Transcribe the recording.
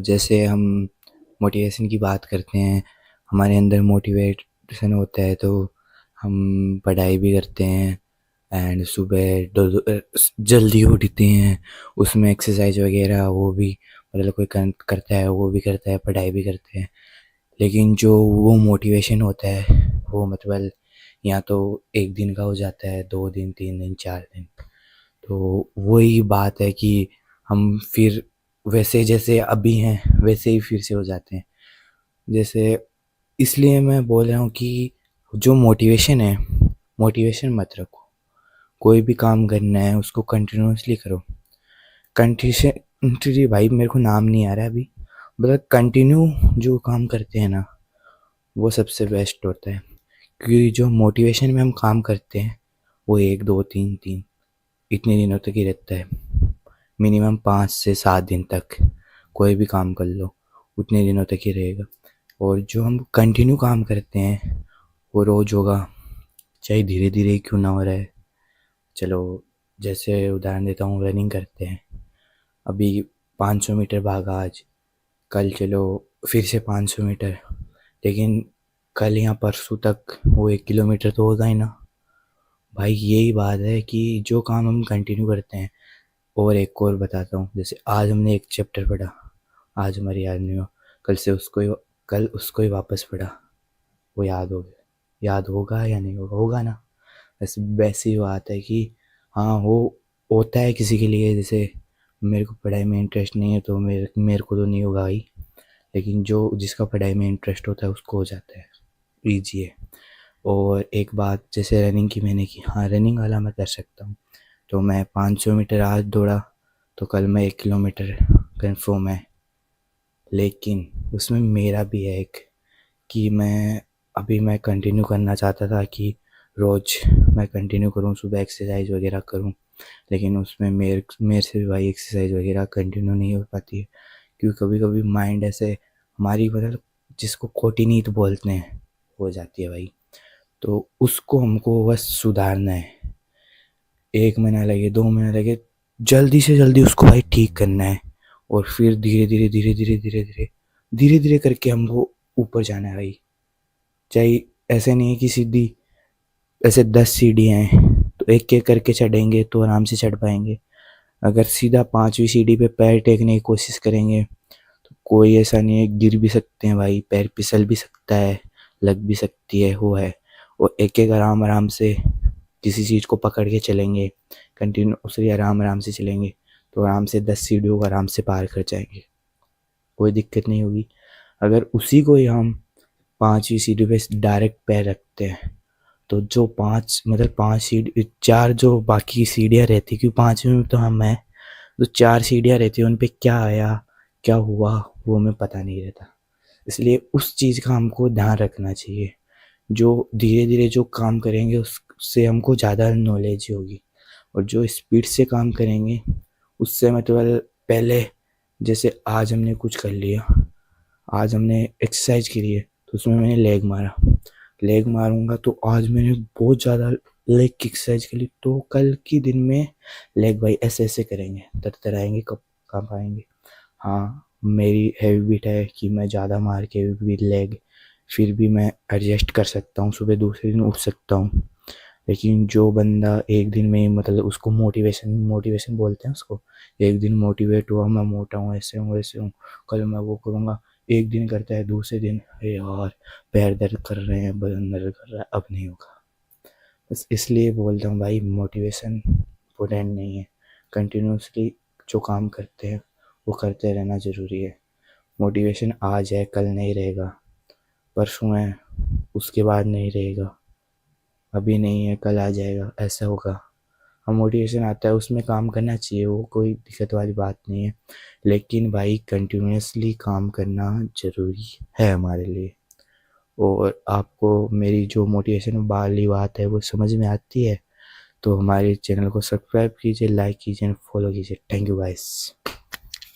जैसे हम मोटिवेशन की बात करते हैं, हमारे अंदर मोटिवेशन होता है तो हम पढ़ाई भी करते हैं एंड सुबह जल्दी उठते हैं, उसमें एक्सरसाइज वगैरह वो भी मतलब कोई करता है, वो भी करता है, पढ़ाई भी करते हैं। लेकिन जो वो मोटिवेशन होता है वो मतलब या तो एक दिन का हो जाता है, 2 दिन, 3 दिन, 4 दिन। तो वही बात है कि हम फिर वैसे जैसे अभी हैं वैसे ही फिर से हो जाते हैं। जैसे इसलिए मैं बोल रहा हूँ कि जो मोटिवेशन है, मोटिवेशन मत रखो। कोई भी काम करना है उसको कंटिन्यूअसली करो। कंटिन्यूअसली भाई मेरे को नाम नहीं आ रहा है अभी, मतलब कंटिन्यू जो काम करते हैं ना वो सबसे बेस्ट होता है। क्योंकि जो मोटिवेशन में हम काम करते हैं वो 1, 2, 3 इतने दिनों तक ही रहता है। मिनिमम 5 से 7 दिन तक कोई भी काम कर लो उतने दिनों तक ही रहेगा। और जो हम कंटिन्यू काम करते हैं वो रोज़ होगा, चाहे धीरे धीरे क्यों ना हो रहा है। चलो जैसे उदाहरण देता हूँ, रनिंग करते हैं, अभी 500 मीटर भागा आज, कल चलो फिर से 500 मीटर, लेकिन कल या परसों तक वो 1 किलोमीटर तो होगा ही ना भाई। यही बात है कि जो काम हम कंटिन्यू करते हैं। और एक और बताता हूँ, जैसे आज हमने एक चैप्टर पढ़ा, आज हमारी याद नहीं हो, कल उसको ही वापस पढ़ा, वो याद हो गया। याद होगा या नहीं होगा, होगा ना। वैसे वैसी बात है कि हाँ वो होता है किसी के लिए। जैसे मेरे को पढ़ाई में इंटरेस्ट नहीं है तो मेरे को तो नहीं होगा भाई, लेकिन जो जिसका पढ़ाई में इंटरेस्ट होता है उसको हो जाता है, ईजी है। और एक बात जैसे रनिंग की मैंने की, हाँ रनिंग वाला मैं कर सकता हूँ। तो मैं 500 मीटर आज दौड़ा तो कल मैं 1 किलोमीटर कन्फर्म है। लेकिन उसमें मेरा भी है एक कि मैं कंटिन्यू करना चाहता था कि रोज़ मैं कंटिन्यू करूँ, सुबह एक्सरसाइज वगैरह करूँ। लेकिन उसमें मेरे से भी भाई एक्सरसाइज वगैरह कंटिन्यू नहीं हो पाती है, क्योंकि कभी कभी माइंड ऐसे हमारी मतलब जिसको खोटी नींद बोलते हैं हो जाती है भाई। तो उसको हमको बस सुधारना है। 1 महीना लगे, 2 महीना लगे, जल्दी से जल्दी उसको भाई ठीक करना है। और फिर धीरे धीरे धीरे धीरे धीरे धीरे धीरे धीरे करके हमको ऊपर जाना है भाई। चाहे ऐसे नहीं है कि सीधी ऐसे 10 सीढ़ियाँ हैं तो एक एक करके चढ़ेंगे तो आराम से चढ़ पाएंगे। अगर सीधा 5वीं सीढ़ी पे पैर टेकने की कोशिश करेंगे तो कोई ऐसा नहीं है, गिर भी सकते हैं भाई, पैर फिसल भी सकता है, लग भी सकती है, वो है। और एक एक आराम आराम से किसी चीज़ को पकड़ के चलेंगे, कंटिन्यूसली आराम आराम से चलेंगे तो आराम से 10 सीढ़ियों को आराम से पार कर जाएंगे, कोई दिक्कत नहीं होगी। अगर उसी को ही हम 5वीं सीढ़ी पे डायरेक्ट पैर रखते हैं तो जो 5 4 जो बाकी सीढ़ियाँ रहती, क्योंकि 5वीं में तो हम हैं, तो 4 सीढ़ियाँ रहती है, उन पे क्या आया क्या हुआ वो हमें पता नहीं रहता। इसलिए उस चीज़ का हमको ध्यान रखना चाहिए। जो धीरे धीरे जो काम करेंगे उससे हमको ज़्यादा नॉलेज होगी। और जो स्पीड से काम करेंगे उससे मतलब पहले जैसे आज हमने कुछ कर लिया, आज हमने एक्सरसाइज करी है तो उसमें मैंने लेग मारा, लेग मारूंगा तो आज मैंने बहुत ज़्यादा लेग की एक्सरसाइज करी, तो कल के दिन में लेग भाई ऐसे ऐसे करेंगे, तरतराएंगे, कब काम पाएंगे। हाँ मेरी हैबिट है कि मैं ज़्यादा मार के भी लेग फिर भी मैं एडजस्ट कर सकता हूँ, सुबह दूसरे दिन उठ सकता हूँ। लेकिन जो बंदा एक दिन में मतलब उसको मोटिवेशन मोटिवेशन बोलते हैं उसको, एक दिन मोटिवेट हुआ मैं मोटा हूँ, ऐसे हूँ वैसे हूँ, कल मैं वो करूँगा, एक दिन करता है, दूसरे दिन अरे यार पैर दर्द कर रहे हैं, बदन दर्द कर रहा है, अब नहीं होगा। बस इसलिए बोलता हूँ भाई मोटिवेशन इम्पोर्टेंट नहीं है, कंटिन्यूसली जो काम करते हैं वो करते रहना ज़रूरी है। मोटिवेशन आज है कल नहीं रहेगा, परसों है उसके बाद नहीं रहेगा, अभी नहीं है कल आ जाएगा, ऐसा होगा। हम मोटिवेशन आता है उसमें काम करना चाहिए, वो कोई दिक्कत वाली बात नहीं है। लेकिन भाई कंटिन्यूसली काम करना ज़रूरी है हमारे लिए। और आपको मेरी जो मोटिवेशन वाली बात है वो समझ में आती है तो हमारे चैनल को सब्सक्राइब कीजिए, लाइक कीजिए, फॉलो कीजिए। Thank you guys.